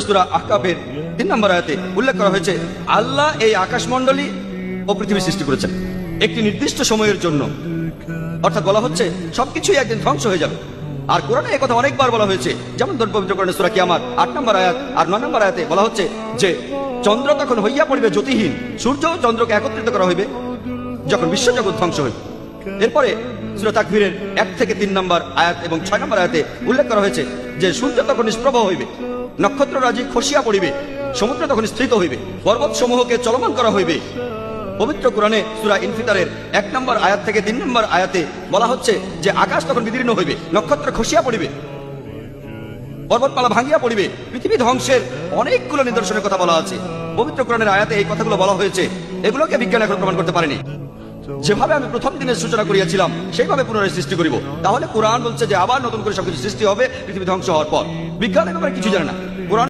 সূরা আহকাফের 3 নম্বর আয়াতে উল্লেখ করা হয়েছে আল্লাহ এই আকাশমণ্ডলী ও পৃথিবী সৃষ্টি করেছেন একটি নির্দিষ্ট সময়ের জন্য। অর্থাৎ বলা হচ্ছে সবকিছুই একদিন ধ্বংস হয়ে যাবে। আর কোরআনে এই কথা অনেকবার বলা হয়েছে, যেমন পবিত্র কোরআনে সূরা কিয়ামত 8 নম্বর আয়াত আর 9 নম্বর আয়াতে বলা হচ্ছে যে চন্দ্র তখন হইয়া পড়িবে জ্যোতিহীন, সূর্য ও চন্দ্রকে একত্রিত করা হইবে যখন বিশ্বজগৎ ধ্বংস হইবে। এরপরে সূরা তাকবীরের 1 থেকে 3 নম্বর আয়াত এবং 6 নম্বর আয়াতে উল্লেখ করা হয়েছে যে সূর্য তখন নিষ্প্রভ হইবে, নক্ষত্ররাজি খসিয়া পড়িবে, সমুদ্র তখন স্থিত হইবে, পর্বত সমূহকে চলমান করা হইবে। পবিত্র কোরআনে সূরা ইনফিতারের 1 নম্বর আয়াত থেকে 3 নম্বর আয়াতে বলা হচ্ছে যে আকাশ তখন বিদীর্ণ হইবে, নক্ষত্র খসিয়া পড়িবে, পর্বতমালা ভাঙিয়া পড়িবে। পৃথিবী ধ্বংসের অনেকগুলো নিদর্শনের কথা বলা আছে। পবিত্র কোরআনের আয়াতে এই কথাগুলো বলা হয়েছে, এগুলোকে বিজ্ঞান এখন প্রমাণ করতে পারেনি। যেভাবে আমি প্রথম দিনের সূচনা করিয়াছিলাম সেইভাবে পুনরায় সৃষ্টি করিব। তাহলে কোরআন বলছে যে আবার নতুন করে সবকিছু সৃষ্টি হবে পৃথিবী ধ্বংস হওয়ার পর। বিজ্ঞান এ ব্যাপারে কিছু জানে না।